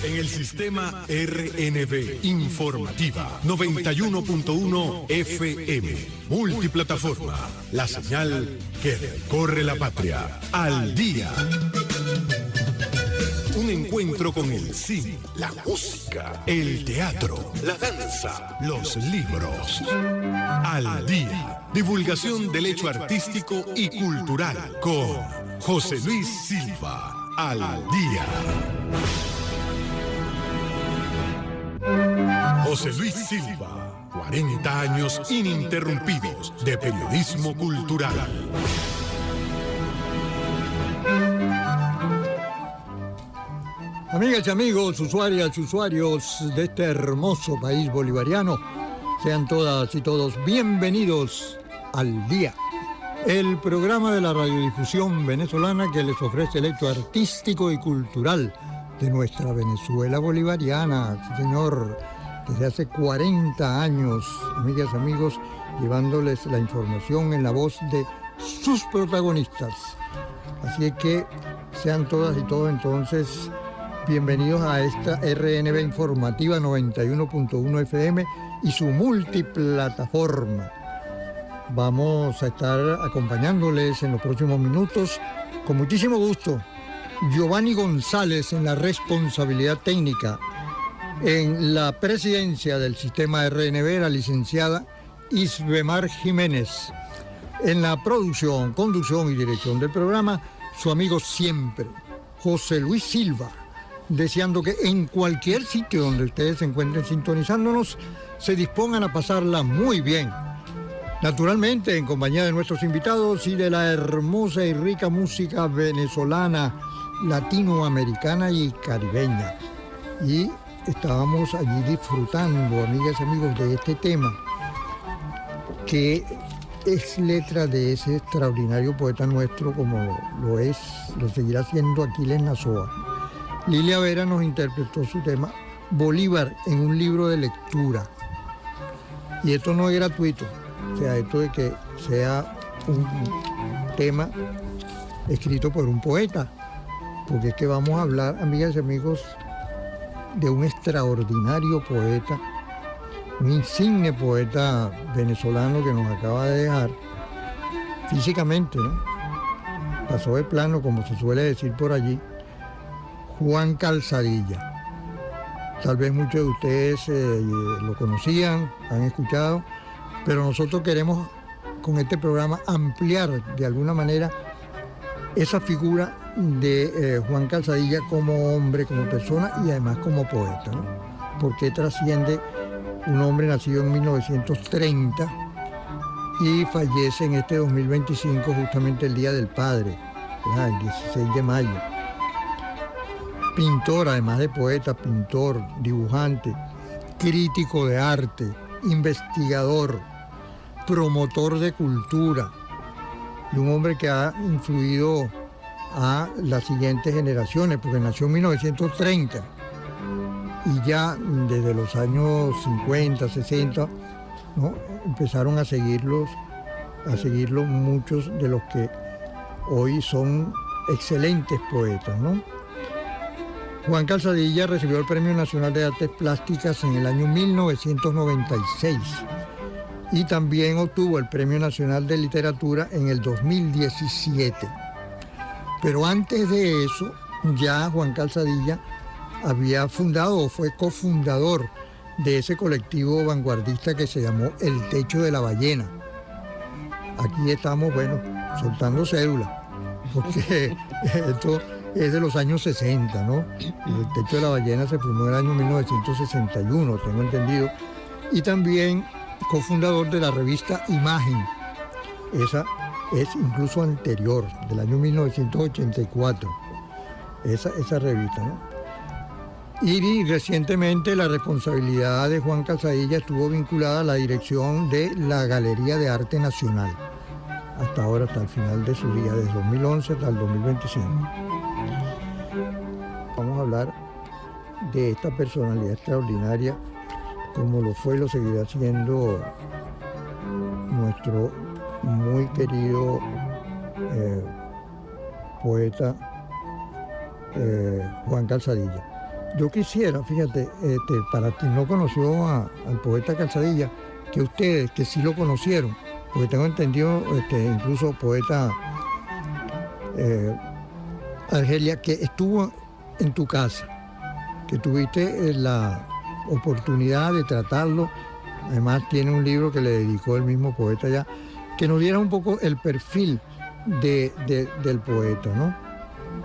En el sistema RNB Informativa 91.1 FM. Multiplataforma. La señal que recorre la patria. Al día. Un encuentro con el cine, la música, el teatro, la danza, los libros. Al día. Divulgación del hecho artístico y cultural con José Luis Silva. Al día. José Luis Silva, 40 años ininterrumpidos de periodismo cultural. Amigas y amigos, usuarias y usuarios de este hermoso país bolivariano, sean todas y todos bienvenidos al Día, el programa de la radiodifusión venezolana que les ofrece el hecho artístico y cultural de nuestra Venezuela bolivariana. Sí, señor, desde hace 40 años, amigas y amigos, llevándoles la información en la voz de sus protagonistas. Así que sean todas y todos entonces bienvenidos a esta RNB Informativa 91.1 FM y su multiplataforma. Vamos a estar acompañándoles en los próximos minutos con muchísimo gusto. Giovanni González en la responsabilidad técnica. En la presidencia del sistema RNB, la licenciada Isbemar Jiménez. En la producción, conducción y dirección del programa, su amigo siempre, José Luis Silva. Deseando que en cualquier sitio donde ustedes se encuentren sintonizándonos, se dispongan a pasarla muy bien. Naturalmente, en compañía de nuestros invitados y de la hermosa y rica música venezolana, latinoamericana y caribeña. Y estábamos allí disfrutando, amigas y amigos, de este tema, que es letra de ese extraordinario poeta nuestro, como lo seguirá siendo Aquiles Nazoa. Lilia Vera nos interpretó su tema Bolívar en un libro de lectura. Y esto no es gratuito, o sea, esto de que sea un tema escrito por un poeta, porque es que vamos a hablar, amigas y amigos, de un extraordinario poeta, un insigne poeta venezolano que nos acaba de dejar físicamente, ¿no? Pasó de plano, como se suele decir por allí, Juan Calzadilla. Tal vez muchos de ustedes lo conocían, han escuchado, pero nosotros queremos con este programa ampliar de alguna manera esa figura de Juan Calzadilla como hombre, como persona y además como poeta, ¿no? Porque trasciende un hombre nacido en 1930 y fallece en este 2025, justamente el Día del Padre, el 16 de mayo. Pintor, además de poeta, pintor, dibujante, crítico de arte, investigador, promotor de cultura y un hombre que ha influido a las siguientes generaciones, porque nació en 1930 y ya desde los años 50, 60, ¿no? Empezaron a seguirlo muchos de los que hoy son excelentes poetas, ¿no? Juan Calzadilla recibió el Premio Nacional de Artes Plásticas en el año 1996 y también obtuvo el Premio Nacional de Literatura en el 2017. Pero antes de eso, ya Juan Calzadilla había fundado o fue cofundador de ese colectivo vanguardista que se llamó El Techo de la Ballena. Aquí estamos, bueno, soltando cédula, porque esto es de los años 60, ¿no? El Techo de la Ballena se fundó en el año 1961, tengo entendido, y también cofundador de la revista Imagen. Esa es incluso anterior, del año 1984, esa revista, ¿no? Y recientemente la responsabilidad de Juan Calzadilla estuvo vinculada a la dirección de la Galería de Arte Nacional, hasta ahora, hasta el final de su vida, desde 2011 hasta el 2025. Vamos a hablar de esta personalidad extraordinaria, como lo fue y lo seguirá siendo nuestro muy querido poeta Juan Calzadilla. yo quisiera, fíjate, para quien no conoció al poeta Calzadilla, que ustedes, que sí lo conocieron, porque tengo entendido, incluso poeta Argelia, que estuvo en tu casa, que tuviste la oportunidad de tratarlo, además tiene un libro que le dedicó el mismo poeta ya, que nos diera un poco el perfil del poeta, ¿no?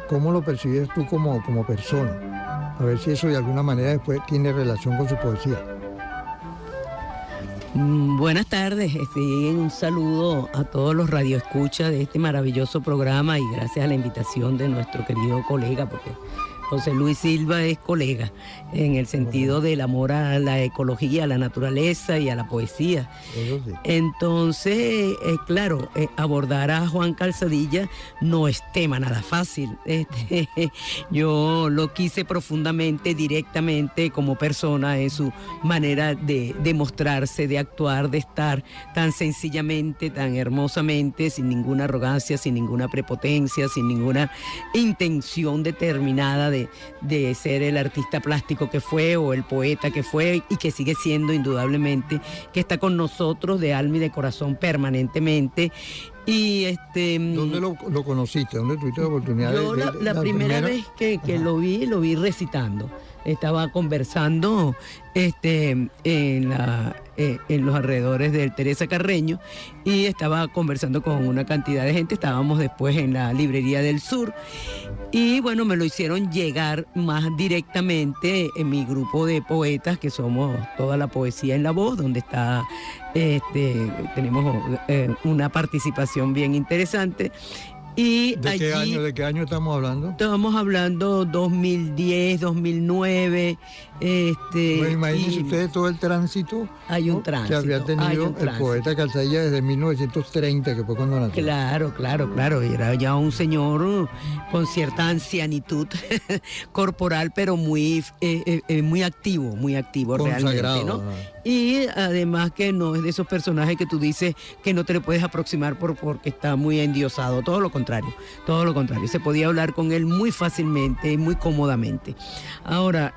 ¿Cómo lo percibes tú como persona? A ver si eso de alguna manera después tiene relación con su poesía. Buenas tardes, un saludo a todos los radioescuchas de este maravilloso programa y gracias a la invitación de nuestro querido colega, porque José Luis Silva es colega en el sentido del amor a la ecología, a la naturaleza y a la poesía. Sí. Entonces, claro, abordar a Juan Calzadilla no es tema nada fácil. Yo lo quise profundamente, directamente como persona, en su manera de mostrarse, de actuar, de estar tan sencillamente, tan hermosamente, sin ninguna arrogancia, sin ninguna prepotencia, sin ninguna intención determinada de ser el artista plástico que fue o el poeta que fue y que sigue siendo indudablemente, que está con nosotros de alma y de corazón permanentemente. Y ¿Dónde lo conociste? ¿Dónde tuviste la oportunidad? Yo la primera vez que lo vi recitando. Estaba conversando en los alrededores del Teresa Carreño y estaba conversando con una cantidad de gente. Estábamos después en la Librería del Sur y bueno, me lo hicieron llegar más directamente en mi grupo de poetas, que somos Toda la Poesía en la Voz, donde está tenemos una participación bien interesante. Y ¿De qué año estamos hablando? Estamos hablando 2010, 2009. Bueno, imagínense ustedes todo el tránsito, hay un tránsito que había tenido el poeta Calzadilla desde 1930, que fue cuando nació. Claro. Era ya un señor con cierta ancianitud corporal, pero muy activo realmente, ¿no? Y además que no es de esos personajes que tú dices que no te le puedes aproximar porque está muy endiosado. Todo lo contrario. Se podía hablar con él muy fácilmente y muy cómodamente. Ahora,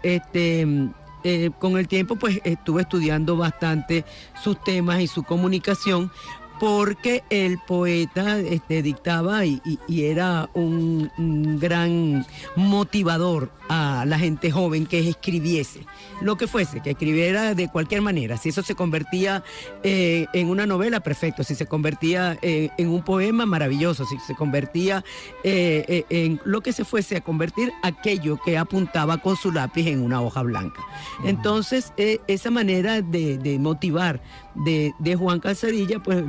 con el tiempo pues estuve estudiando bastante sus temas y su comunicación, porque el poeta dictaba y era un gran motivador a la gente joven que escribiese lo que fuese, que escribiera de cualquier manera. Si eso se convertía en una novela, perfecto. Si se convertía en un poema, maravilloso. Si se convertía en lo que se fuese a convertir, aquello que apuntaba con su lápiz en una hoja blanca. Entonces, esa manera de motivar de Juan Calzadilla, pues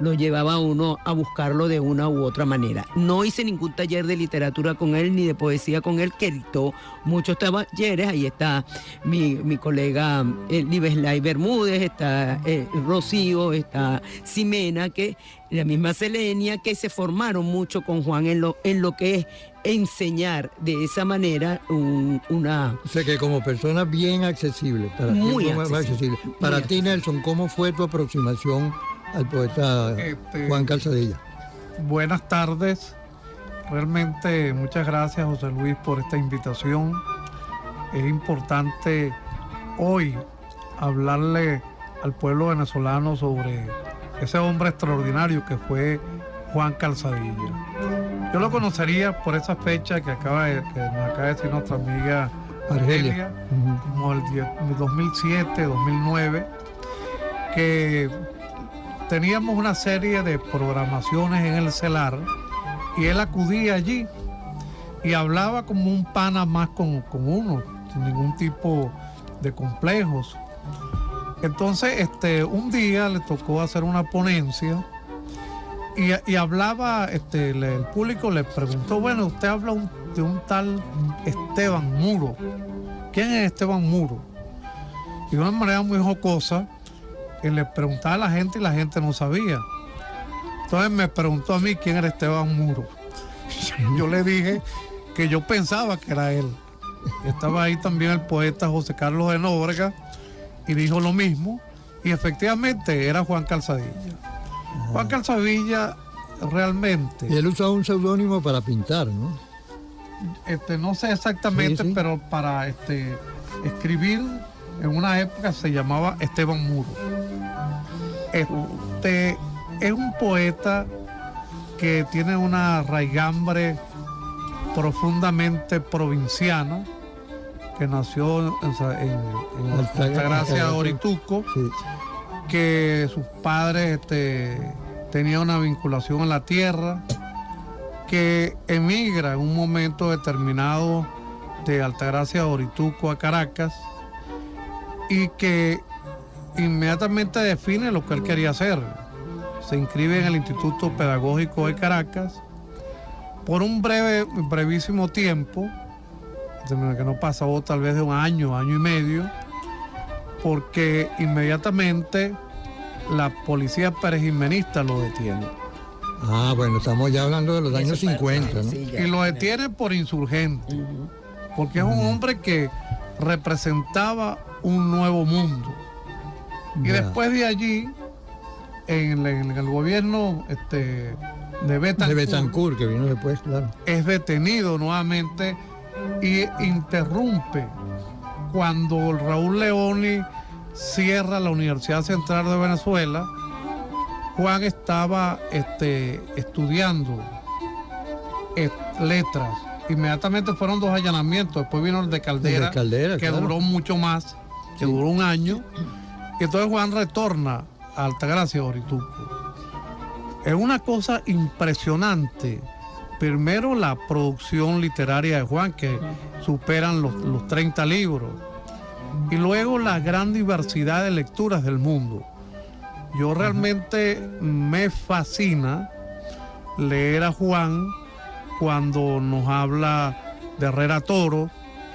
lo llevaba a uno a buscarlo de una u otra manera. No hice ningún taller de literatura con él, ni de poesía con él, que dictó muchos talleres. Ahí está mi colega Libeslay Bermúdez, está Rocío, está Ximena, que la misma Selenia, que se formaron mucho con Juan en lo que es enseñar de esa manera una... O sea que como persona bien accesible. Muy accesible. Para ti, Nelson, ¿cómo fue tu aproximación al poeta Juan Calzadilla? Buenas tardes. Realmente muchas gracias, José Luis, por esta invitación. Es importante hoy hablarle al pueblo venezolano sobre ese hombre extraordinario que fue Juan Calzadilla. Yo lo conocería por esa fecha que nos acaba de decir nuestra amiga Argelia, como el 2007, 2009, que teníamos una serie de programaciones en el CELAR y él acudía allí y hablaba como un pana más con uno, sin ningún tipo de complejos. Entonces, un día le tocó hacer una ponencia y hablaba, el público le preguntó, bueno, usted habla de un tal Esteban Muro. ¿Quién es Esteban Muro? Y de una manera muy jocosa, le preguntaba a la gente y la gente no sabía. Entonces me preguntó a mí quién era Esteban Muro. Yo le dije que yo pensaba que era él. Estaba ahí también el poeta José Carlos de Nóbrega y dijo lo mismo, y efectivamente era Juan Calzadilla. Juan Calzadilla realmente... Y él usaba un seudónimo para pintar, ¿no? no sé exactamente, pero para escribir en una época se llamaba Esteban Muro. Es un poeta que tiene una raigambre profundamente provinciana, que nació en Altagracia, Orituco, sí, que sus padres tenían una vinculación a la tierra, que emigra en un momento determinado de Altagracia, Orituco a Caracas, y que inmediatamente define lo que él quería hacer. Se inscribe en el Instituto Pedagógico de Caracas por un brevísimo tiempo, que no pasó tal vez de un año, año y medio, porque inmediatamente la policía perejimenista lo detiene. Ah, bueno, estamos ya hablando de los años 50, ¿no? Sí, y lo detiene por insurgente, porque es un hombre que representaba un nuevo mundo. Y después de allí, en el gobierno de Betancourt, que vino después, claro, es detenido nuevamente y interrumpe cuando Raúl Leoni cierra la Universidad Central de Venezuela. Juan estaba estudiando letras. Inmediatamente fueron 2 allanamientos, después vino el de Caldera, que claro, duró mucho más, que duró un año, y entonces Juan retorna a Altagracia, Orituco. Es una cosa impresionante. Primero, la producción literaria de Juan, que superan los 30 libros, y luego la gran diversidad de lecturas del mundo. Yo realmente me fascina leer a Juan cuando nos habla de Herrera Toro,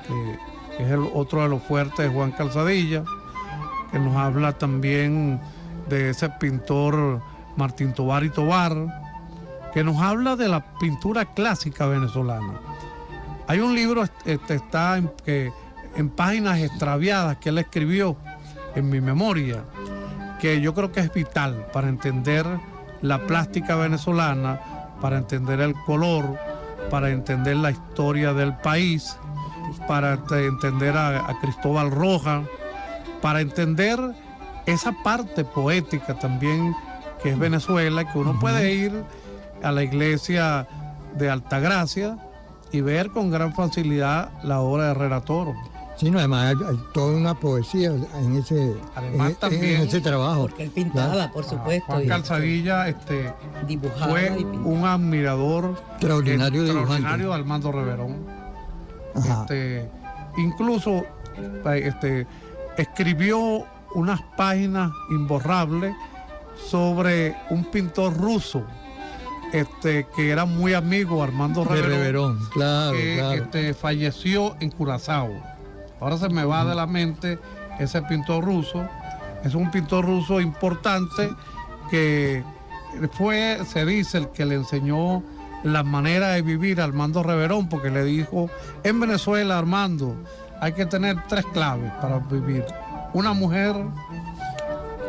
que es el otro de los fuertes de Juan Calzadilla, que nos habla también de ese pintor Martín Tovar y Tovar, que nos habla de la pintura clásica venezolana. Hay un libro, está en páginas extraviadas que él escribió en mi memoria, que yo creo que es vital para entender la plástica venezolana, para entender el color, para entender la historia del país, para entender a Cristóbal Rojas, para entender esa parte poética también que es Venezuela, que uno puede ir a la iglesia de Altagracia y ver con gran facilidad la obra de Herrera Toro. Sí, no, además hay toda una poesía en ese trabajo. Porque él pintaba, claro, por supuesto. Juan Calzadilla dibujaba, fue un admirador extraordinario de Armando Reverón. Incluso escribió unas páginas imborrables sobre un pintor ruso que era muy amigo de Armando Reverón, claro, que falleció en Curazao. Ahora se me va de la mente ese pintor ruso. Es un pintor ruso importante que fue, se dice, el que le enseñó la manera de vivir a Armando Reverón, porque le dijo: en Venezuela, Armando, hay que tener 3 claves para vivir: una mujer,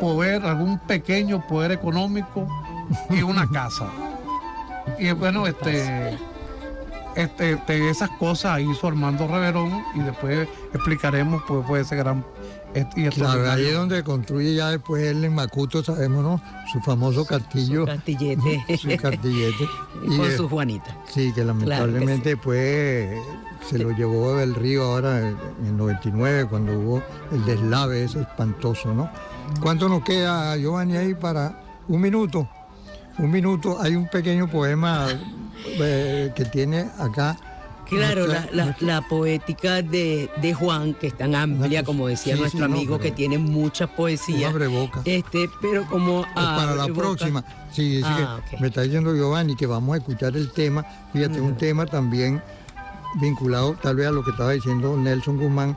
poder, algún pequeño poder económico, y una casa. Y bueno, esas cosas hizo Armando Reverón, y después explicaremos pues fue ese gran claro, ahí es donde construye ya después él en Macuto, sabemos, ¿no? Su famoso castillo. Su castillete. Su castillete. Y con su Juanita. Sí, que lamentablemente pues se lo llevó del río ahora en el 99, cuando hubo el deslave ese espantoso, ¿no? ¿Cuánto nos queda, Giovanni, ahí para un minuto? Un minuto. Hay un pequeño poema que tiene acá. Claro, la poética de Juan, que es tan amplia, como decía nuestro amigo, que tiene mucha poesía. Abre boca. Pero como para la próxima. Sí, okay. Me está diciendo Giovanni que vamos a escuchar el tema. Fíjate, un tema también vinculado tal vez a lo que estaba diciendo Nelson Guzmán,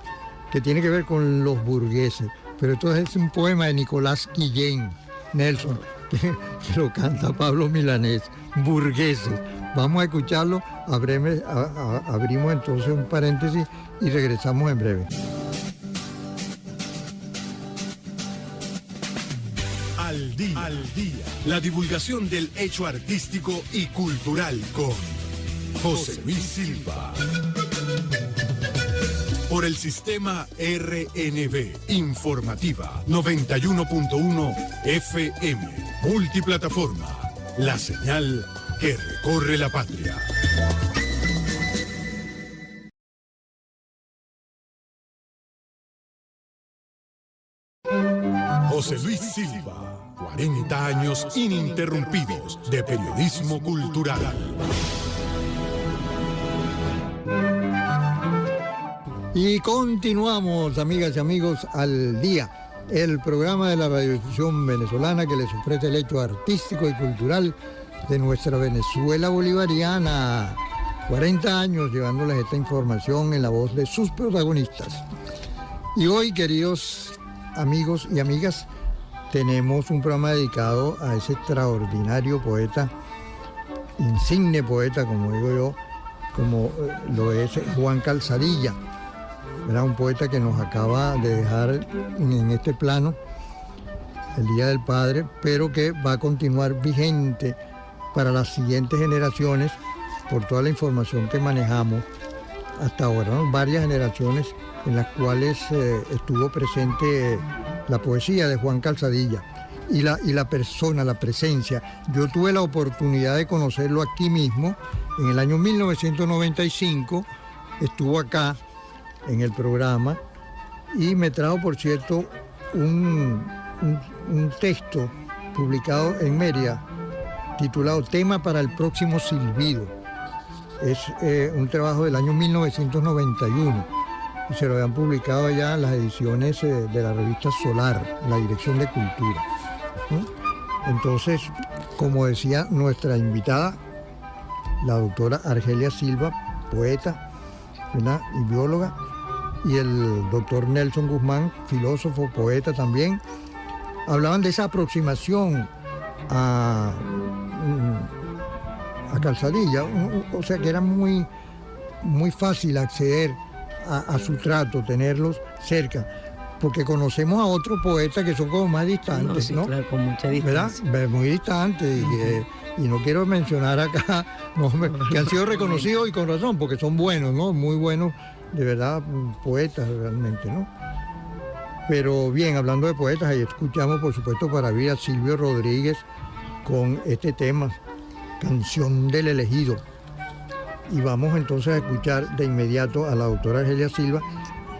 que tiene que ver con los burgueses. Pero esto es un poema de Nicolás Guillén, Nelson, que lo canta Pablo Milanés, Burgueses. Vamos a escucharlo, abrimos entonces un paréntesis y regresamos en breve. Al día. La divulgación del hecho artístico y cultural con José Luis Silva. Por el sistema RNB, informativa 91.1 FM, multiplataforma, la señal que recorre la patria. José Luis Silva, 40 años ininterrumpidos de periodismo cultural. Y continuamos, amigas y amigos, al día. El programa de la radiodifusión venezolana que les ofrece el hecho artístico y cultural de nuestra Venezuela bolivariana. 40 años llevándoles esta información en la voz de sus protagonistas. Y hoy, queridos amigos y amigas, tenemos un programa dedicado a ese extraordinario poeta, insigne poeta, como digo yo, como lo es Juan Calzadilla. Era un poeta que nos acaba de dejar en este plano el Día del Padre, pero que va a continuar vigente para las siguientes generaciones por toda la información que manejamos hasta ahora, ¿no? Varias generaciones en las cuales estuvo presente la poesía de Juan Calzadilla y la persona, la presencia. Yo tuve la oportunidad de conocerlo aquí mismo en el año 1995, estuvo acá en el programa y me trajo, por cierto, un texto publicado en Mérida titulado Tema para el próximo silbido. Es un trabajo del año 1991 y se lo habían publicado ya en las ediciones de la revista Solar, la Dirección de Cultura. Entonces, como decía nuestra invitada, la doctora Argelia Silva, poeta, ¿verdad?, y bióloga, y el doctor Nelson Guzmán, filósofo, poeta también, hablaban de esa aproximación a Calzadilla, o sea que era muy, muy fácil acceder a su trato, tenerlos cerca, porque conocemos a otros poetas que son como más distantes, ¿no? Claro, con mucha distancia. ¿Verdad? Muy distantes, y no quiero mencionar acá, que han sido reconocidos y con razón, porque son buenos, ¿no? Muy buenos, de verdad, poetas realmente, ¿no? Pero bien, hablando de poetas, ahí escuchamos, por supuesto, para vida a Silvio Rodríguez con este tema, Canción del Elegido. Y vamos entonces a escuchar de inmediato a la doctora Argelia Silva,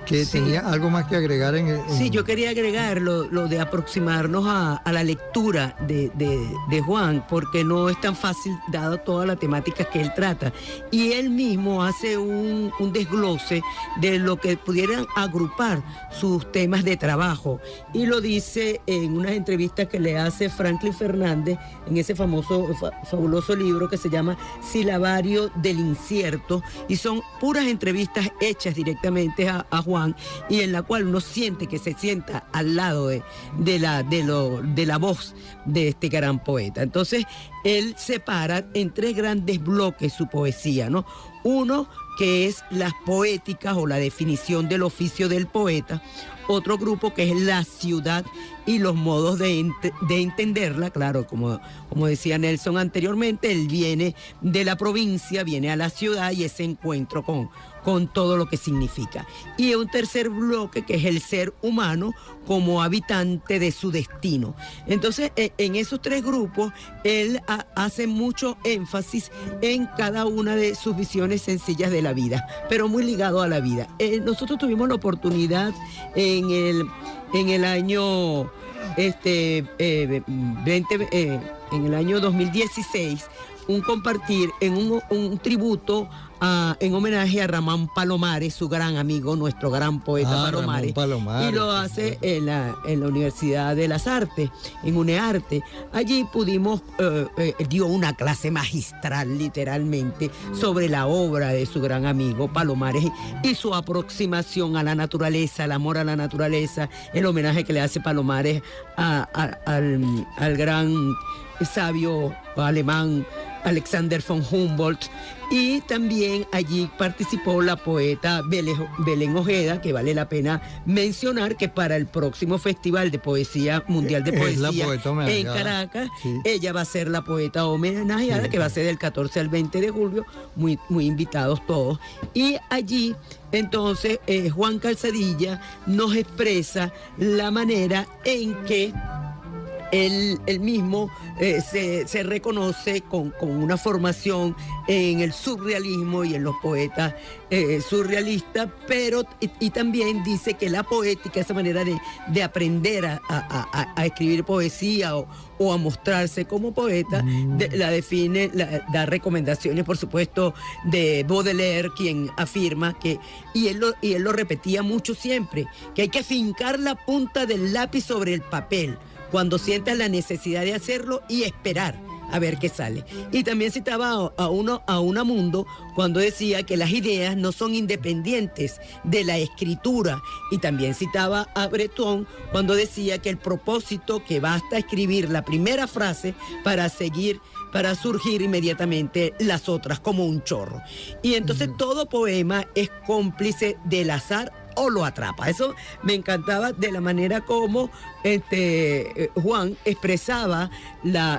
que sí tenía algo más que agregar Sí, yo quería agregar lo de aproximarnos a la lectura de Juan, porque no es tan fácil dado toda la temática que él trata. Y él mismo hace un desglose de lo que pudieran agrupar sus temas de trabajo. Y lo dice en unas entrevistas que le hace Franklin Fernández en ese fabuloso libro que se llama Silabario del Incierto. Y son puras entrevistas hechas directamente a Juan, y en la cual uno siente que se sienta al lado de la voz de este gran poeta. Entonces, él separa en tres grandes bloques su poesía, ¿no? Uno, que es las poéticas o la definición del oficio del poeta. Otro grupo que es la ciudad y los modos de entenderla. Claro, como decía Nelson anteriormente, él viene de la provincia, viene a la ciudad y ese encuentro con todo lo que significa. Y un tercer bloque que es el ser humano como habitante de su destino. Entonces, en esos tres grupos, él hace mucho énfasis en cada una de sus visiones sencillas de la vida, pero muy ligado a la vida. Nosotros tuvimos la oportunidad en el año en el año 2016 compartir en un tributo en homenaje a Ramón Palomares, su gran amigo, nuestro gran poeta Palomares, y lo hace en la Universidad de las Artes, en UNEARTE. Allí pudimos, dio una clase magistral literalmente sobre la obra de su gran amigo Palomares y su aproximación a la naturaleza, el amor a la naturaleza, el homenaje que le hace Palomares al gran sabio alemán Alexander von Humboldt, Y también allí participó la poeta Belén Ojeda, que vale la pena mencionar que para el próximo Festival de Poesía Mundial de Poesía en Caracas, sí, ella va a ser la poeta homenajeada, sí, que va a ser del 14 al 20 de julio, muy, muy invitados todos. Y allí, entonces, Juan Calzadilla nos expresa la manera en que él mismo se reconoce con una formación en el surrealismo y en los poetas surrealistas, pero y también dice que la poética, esa manera de aprender a escribir poesía o a mostrarse como poeta, la define, da recomendaciones, por supuesto, de Baudelaire, quien afirma que, y él lo repetía mucho siempre, que hay que fincar la punta del lápiz sobre el papel cuando sientas la necesidad de hacerlo y esperar a ver qué sale. Y también citaba a Unamuno cuando decía que las ideas no son independientes de la escritura. Y también citaba a Breton cuando decía que el propósito, que basta escribir la primera frase para surgir inmediatamente las otras como un chorro. Y entonces todo poema es cómplice del azar o lo atrapa. Eso me encantaba de la manera como Juan expresaba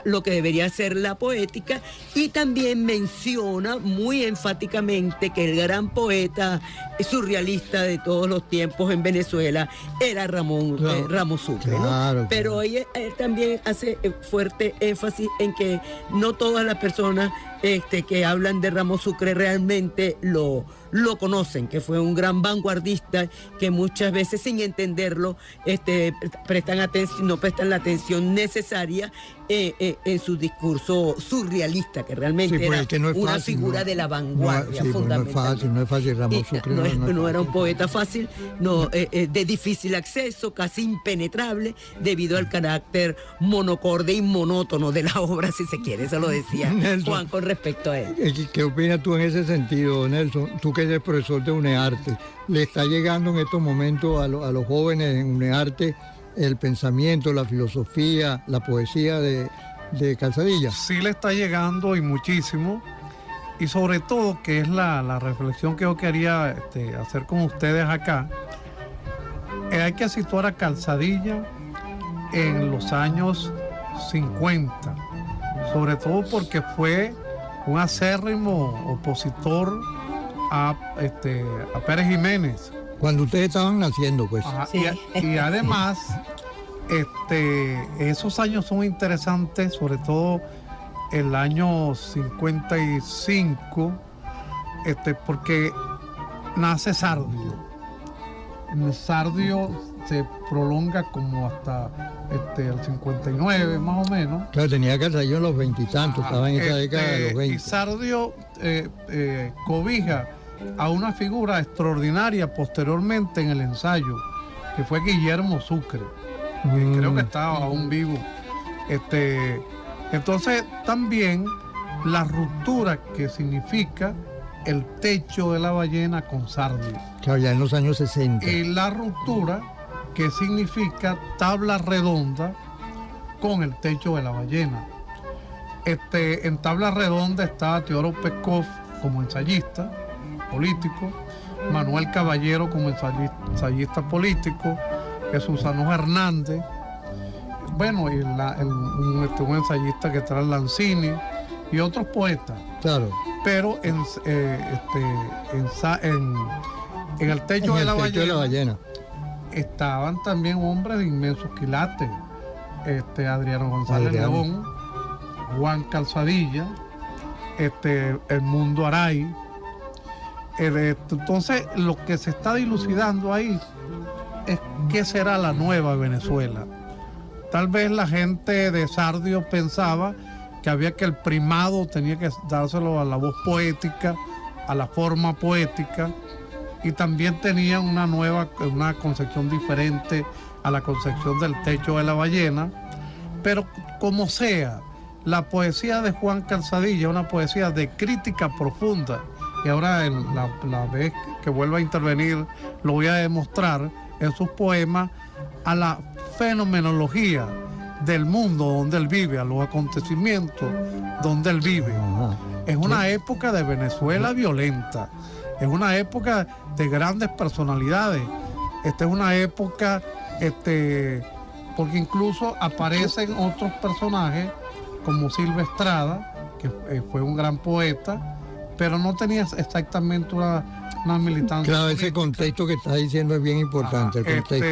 lo que debería ser la poética, y también menciona muy enfáticamente que el gran poeta surrealista de todos los tiempos en Venezuela era Ramos Sucre, ¿no? Claro. Pero él también hace fuerte énfasis en que no todas las personas que hablan de Ramos Sucre realmente lo conocen, que fue un gran vanguardista que muchas veces sin entenderlo no prestan la atención necesaria en su discurso surrealista, que realmente era una figura de la vanguardia fundamental. No es fácil, Ramos Sucre no era un poeta fácil, de difícil acceso, casi impenetrable, debido al carácter monocorde y monótono de la obra, si se quiere. Eso lo decía Nelson, Juan con respecto a él. ¿Qué opinas tú en ese sentido, Nelson? Tú que eres profesor de UNEARTE, ¿le está llegando en estos momentos a los jóvenes en UNEARTE el pensamiento, la filosofía, la poesía de Calzadilla? Sí le está llegando, y muchísimo, y sobre todo, que es la reflexión que yo quería hacer con ustedes acá, hay que situar a Calzadilla en los años 50, sobre todo porque fue un acérrimo opositor a Pérez Jiménez. Cuando ustedes estaban naciendo, pues. Ajá, sí. Y además, esos años son interesantes, sobre todo el año 55, porque nace Sardio. Sardio se prolonga como hasta el 59, más o menos. Claro, tenía Calzadilla en los 20 y tantos, estaba en esa década de los 20. Y Sardio cobija a una figura extraordinaria posteriormente en el ensayo, que fue Guillermo Sucre, que creo que estaba aún vivo. Entonces también la ruptura que significa el techo de la ballena con Sardio. Claro, ya en los años 60. Y la ruptura que significa Tabla Redonda con el techo de la ballena. En Tabla Redonda está Teodoro Peskov como ensayista político, Manuel Caballero como ensayista político, Jesús Anós Hernández, bueno, y un ensayista que trae Lanzini y otros poetas. Claro. Pero en el techo de la ballena estaban también hombres de inmensos quilates, Adriano González León, Juan Calzadilla, Edmundo Aray. Entonces, lo que se está dilucidando ahí es qué será la nueva Venezuela. Tal vez la gente de Sardio pensaba que había que el primado tenía que dárselo a la voz poética, a la forma poética, y también tenía una concepción diferente a la concepción del techo de la ballena. Pero como sea, la poesía de Juan Calzadilla es una poesía de crítica profunda, y ahora la vez que vuelva a intervenir lo voy a demostrar en sus poemas, a la fenomenología del mundo donde él vive, a los acontecimientos donde él vive. Es una época de Venezuela violenta, es una época de grandes personalidades. Esta es una época, porque incluso aparecen otros personajes como Silva Estrada, que fue un gran poeta, pero no tenía exactamente una militancia. Claro, ese contexto que está diciendo es bien importante, el contexto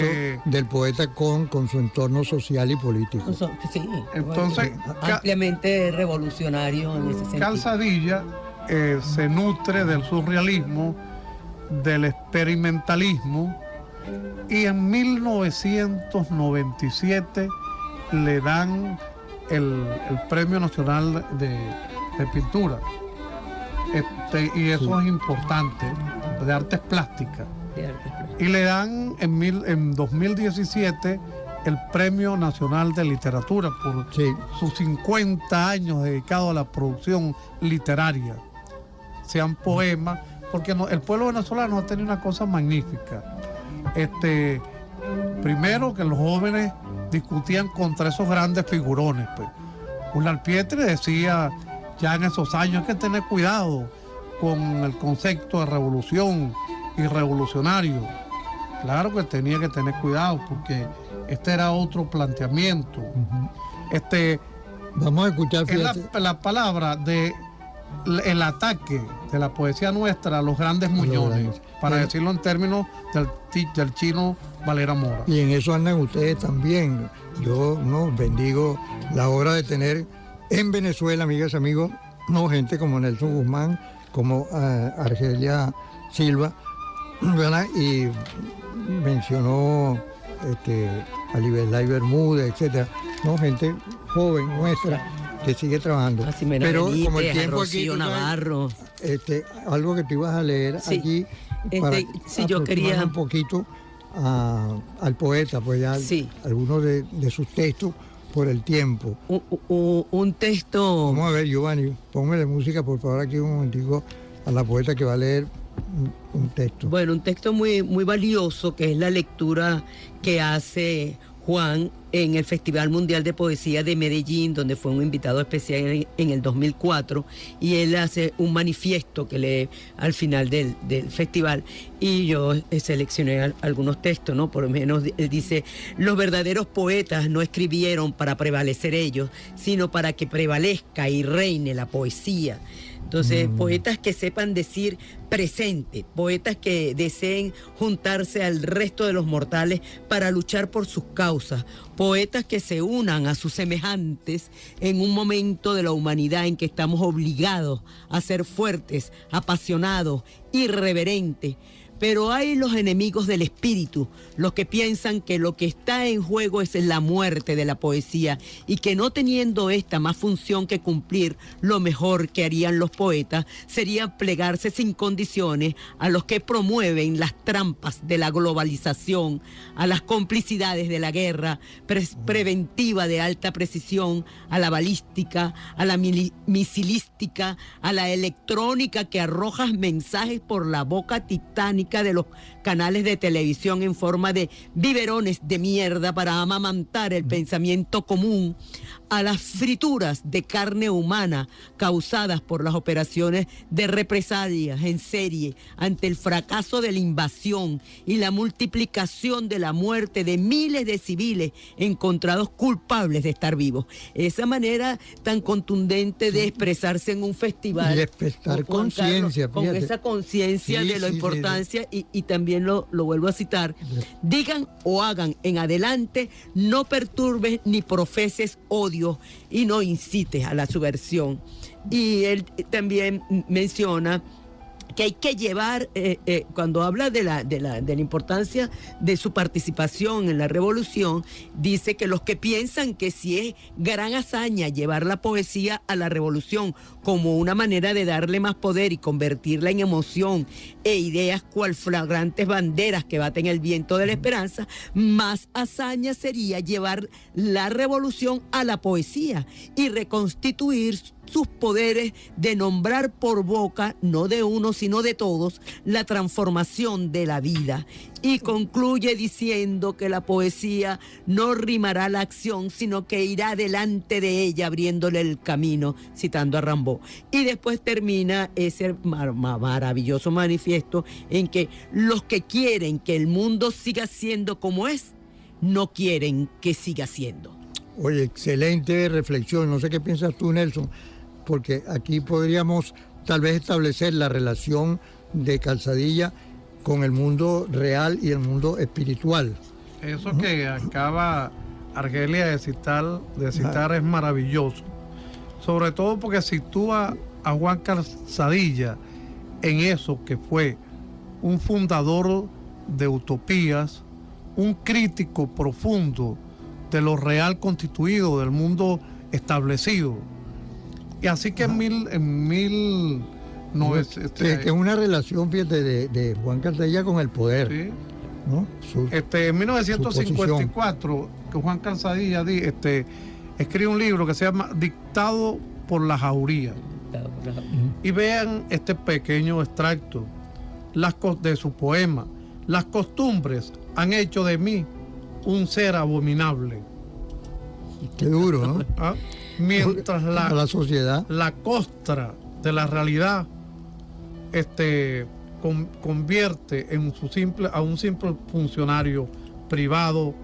del poeta con su entorno social y político. Sí, entonces, ampliamente revolucionario en ese sentido. Calzadilla se nutre del surrealismo, del experimentalismo, y en 1997 le dan el Premio Nacional de Pintura. Y eso es importante, de artes plásticas. Y le dan en 2017 el Premio Nacional de Literatura por sus 50 años dedicados a la producción literaria, sean poemas, porque el pueblo venezolano ha tenido una cosa magnífica. Primero, que los jóvenes discutían contra esos grandes figurones. Pues. Pietri decía ya en esos años, hay que tener cuidado con el concepto de revolución y revolucionario. Claro que tenía que tener cuidado, porque este era otro planteamiento. Vamos a escuchar, la palabra de el ataque de la poesía nuestra a los grandes muñones, para decirlo en términos del chino Valera Mora. Y en eso andan ustedes también. Yo bendigo la hora de tener en Venezuela, amigas y amigos, gente como Nelson Guzmán, como Argelia Silva, ¿verdad? Y mencionó a Liberlay Bermúdez, etcétera, gente joven nuestra que sigue trabajando. Pero Benítez, como el tiempo aquí, Navarro. Algo que tú ibas a leer aquí para yo quería un poquito al poeta, pues ya algunos de sus textos por el tiempo. Un texto. Vamos a ver, Giovanni, ponme de música por favor aquí un momentico a la poeta que va a leer un texto. Bueno, un texto muy, muy valioso, que es la lectura que hace Juan en el Festival Mundial de Poesía de Medellín, donde fue un invitado especial en el 2004, y él hace un manifiesto que lee al final del festival, y yo seleccioné algunos textos, ¿no? Por lo menos él dice: los verdaderos poetas no escribieron para prevalecer ellos, sino para que prevalezca y reine la poesía. Entonces, poetas que sepan decir presente, poetas que deseen juntarse al resto de los mortales para luchar por sus causas, poetas que se unan a sus semejantes en un momento de la humanidad en que estamos obligados a ser fuertes, apasionados, irreverentes. Pero hay los enemigos del espíritu, los que piensan que lo que está en juego es la muerte de la poesía, y que no teniendo esta más función que cumplir, lo mejor que harían los poetas sería plegarse sin condiciones a los que promueven las trampas de la globalización, a las complicidades de la guerra preventiva de alta precisión, a la balística, a la misilística, a la electrónica que arroja mensajes por la boca titánica de los canales de televisión en forma de biberones de mierda para amamantar el pensamiento común, a las frituras de carne humana causadas por las operaciones de represalias en serie ante el fracaso de la invasión y la multiplicación de la muerte de miles de civiles encontrados culpables de estar vivos. Esa manera tan contundente de expresarse en un festival. Y despertar conciencia. Con esa conciencia de la importancia. Y también lo vuelvo a citar: digan o hagan en adelante, no perturbes ni profeses odio y no incites a la subversión. Y él también menciona que hay que llevar, cuando habla de la importancia de su participación en la revolución, dice que los que piensan que si es gran hazaña llevar la poesía a la revolución como una manera de darle más poder y convertirla en emoción e ideas cual flagrantes banderas que baten el viento de la esperanza, más hazaña sería llevar la revolución a la poesía y reconstituir sus poderes de nombrar por boca, no de uno sino de todos, la transformación de la vida. Y concluye diciendo que la poesía no rimará la acción, sino que irá delante de ella abriéndole el camino, citando a Rimbaud. Y después termina ese maravilloso manifiesto en que los que quieren que el mundo siga siendo como es, no quieren que siga siendo. Oye, excelente reflexión. No sé qué piensas tú, Nelson, porque aquí podríamos tal vez establecer la relación de Calzadilla con el mundo real y el mundo espiritual. Eso que acaba Argelia de citar es maravilloso. Sobre todo porque sitúa a Juan Calzadilla en eso que fue un fundador de utopías, un crítico profundo de lo real constituido, del mundo establecido. Y así que que es una relación, fíjate, de Juan Calzadilla con el poder. Sí. ¿No? En 1954, que Juan Calzadilla escribe un libro que se llama Dictado por la Jauría. Y vean este pequeño extracto de su poema. Las costumbres han hecho de mí un ser abominable. Qué duro, ¿no? Mientras la sociedad, la costra de la realidad convierte a un simple funcionario privado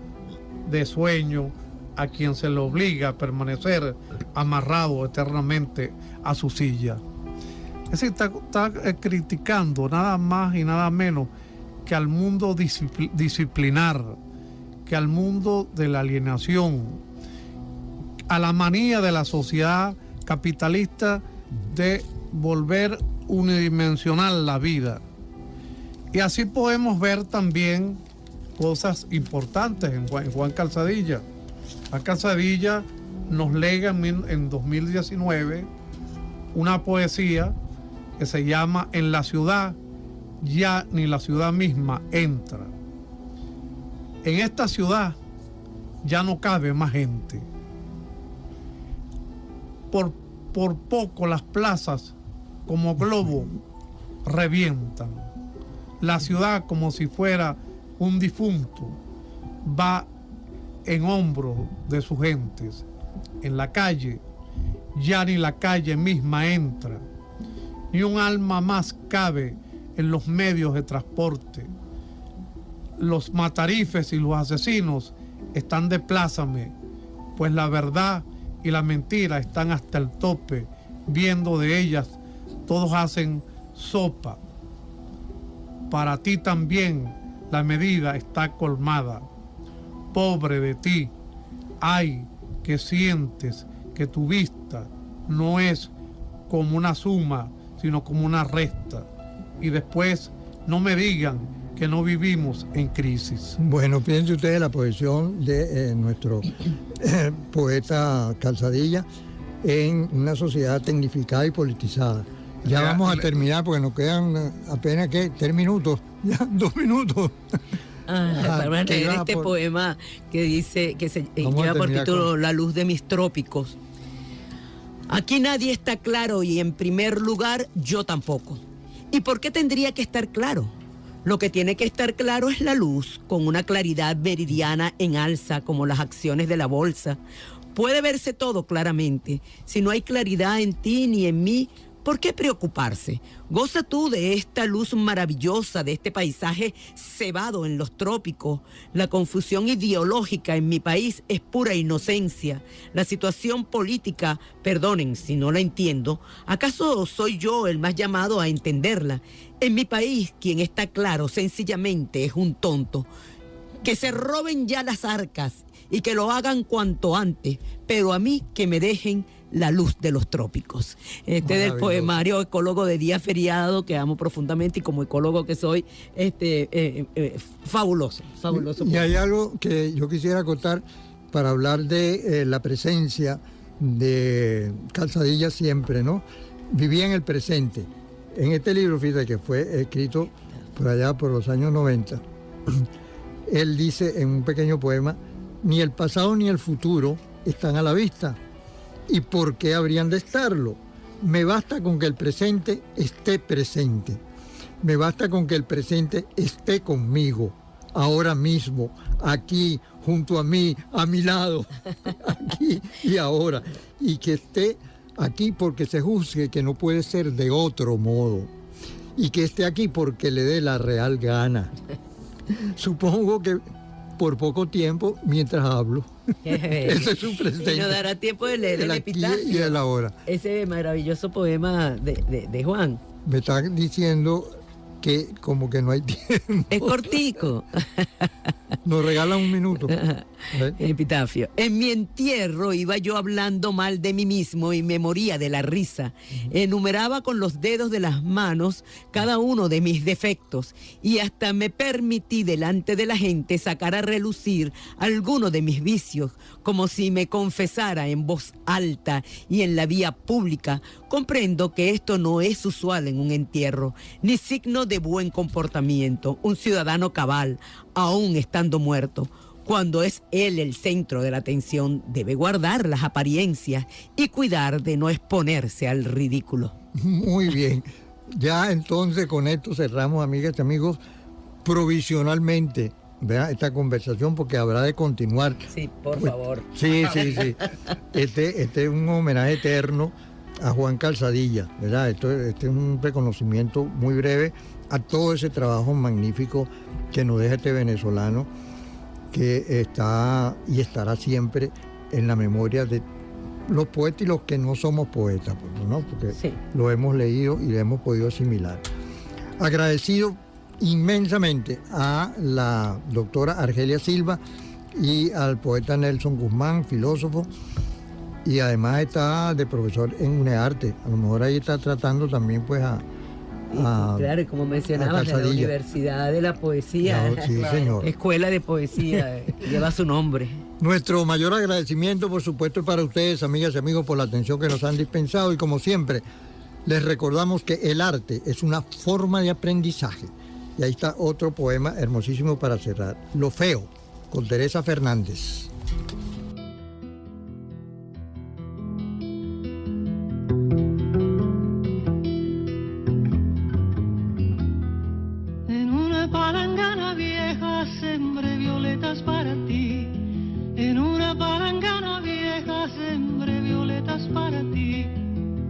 de sueño a quien se le obliga a permanecer amarrado eternamente a su silla. Es decir, está criticando nada más y nada menos que al mundo disciplinar, que al mundo de la alienación, a la manía de la sociedad capitalista de volver unidimensional la vida. Y así podemos ver también cosas importantes en Juan Calzadilla. Juan Calzadilla nos lega en 2019 una poesía que se llama En la ciudad ya ni la ciudad misma entra. En esta ciudad ya no cabe más gente. Por poco las plazas como globo revientan. La ciudad, como si fuera un difunto, va en hombros de sus gentes. En la calle ya ni la calle misma entra, ni un alma más cabe en los medios de transporte. Los matarifes y los asesinos están de plázame, pues la verdad y la mentira están hasta el tope, viendo de ellas todos hacen sopa. Para ti también la medida está colmada. Pobre de ti, ay, que sientes que tu vista no es como una suma, sino como una resta. Y después no me digan que no vivimos en crisis. Bueno, piense usted en la posición de nuestro poeta Calzadilla en una sociedad tecnificada y politizada. Ya vamos a terminar porque nos quedan apenas 3 minutos, ya 2 minutos. Para leer este poema que dice, que se lleva por título La luz de mis trópicos. Aquí nadie está claro y en primer lugar yo tampoco. ¿Y por qué tendría que estar claro? Lo que tiene que estar claro es la luz, con una claridad meridiana en alza, como las acciones de la bolsa. Puede verse todo claramente. Si no hay claridad en ti ni en mí, ¿por qué preocuparse? Goza tú de esta luz maravillosa, de este paisaje cebado en los trópicos. La confusión ideológica en mi país es pura inocencia. La situación política, perdonen si no la entiendo, ¿acaso soy yo el más llamado a entenderla? En mi país, quien está claro sencillamente es un tonto. Que se roben ya las arcas y que lo hagan cuanto antes, pero a mí que me dejen la luz de los trópicos. Este es del poemario Ecólogo de Día Feriado, que amo profundamente y como ecólogo que soy, fabuloso. Y hay algo que yo quisiera contar para hablar de la presencia de Calzadilla siempre, ¿no? Vivía en el presente. En este libro, fíjate que fue escrito por allá por los años 90, él dice en un pequeño poema, ni el pasado ni el futuro están a la vista. ¿Y por qué habrían de estarlo? Me basta con que el presente esté presente. Me basta con que el presente esté conmigo, ahora mismo, aquí, junto a mí, a mi lado, aquí y ahora. Y que esté aquí porque se juzgue que no puede ser de otro modo. Y que esté aquí porque le dé la real gana. Supongo que por poco tiempo mientras hablo. Ese es su presente. Y nos dará tiempo de leer el epitafio. Y el ahora. Ese maravilloso poema de Juan. Me está diciendo que como que no hay tiempo. Es cortico. Nos regalan un minuto. Epitafio. En mi entierro iba yo hablando mal de mí mismo y me moría de la risa. Enumeraba con los dedos de las manos cada uno de mis defectos y hasta me permití delante de la gente sacar a relucir alguno de mis vicios, como si me confesara en voz alta y en la vía pública. Comprendo que esto no es usual en un entierro, ni signo de buen comportamiento. Un ciudadano cabal, aún estando muerto, cuando es él el centro de la atención, debe guardar las apariencias y cuidar de no exponerse al ridículo. Muy bien. Ya entonces con esto cerramos, amigas y amigos, provisionalmente, ¿verdad?, esta conversación, porque habrá de continuar. Sí, por favor. Sí. Este es un homenaje eterno a Juan Calzadilla, ¿verdad? Este es un reconocimiento muy breve a todo ese trabajo magnífico que nos deja este venezolano, que está y estará siempre en la memoria de los poetas y los que no somos poetas, ¿no? Porque sí, lo hemos leído y lo hemos podido asimilar. Agradecido inmensamente a la doctora Argelia Silva y al poeta Nelson Guzmán, filósofo, y además está de profesor en UNEARTE. A lo mejor ahí está tratando también pues claro, como mencionabas, de la Universidad de la Poesía, no, sí, señor. Escuela de Poesía, lleva su nombre. Nuestro mayor agradecimiento, por supuesto, es para ustedes, amigas y amigos, por la atención que nos han dispensado, y como siempre, les recordamos que el arte es una forma de aprendizaje. Y ahí está otro poema hermosísimo para cerrar. Lo feo, con Teresa Fernández.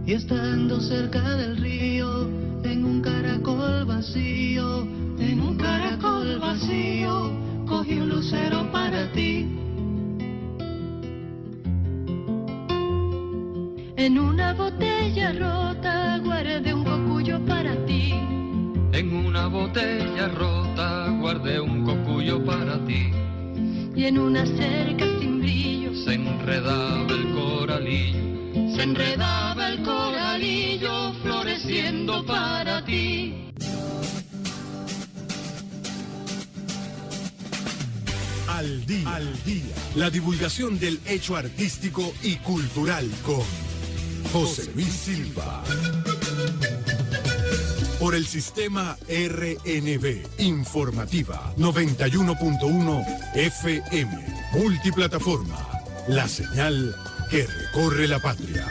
Y estando cerca del río, en un caracol vacío, cogí un lucero para ti. En una botella rota guardé un cocuyo para ti. En una botella rota guardé un cocuyo para ti. Y en una cerca sin brillo se enredaba el coralillo. Se enredaba el coralillo floreciendo para ti. Al día. La divulgación del hecho artístico y cultural con José Luis Silva. Por el sistema RNB Informativa 91.1 FM. Multiplataforma. La señal que recorre la patria.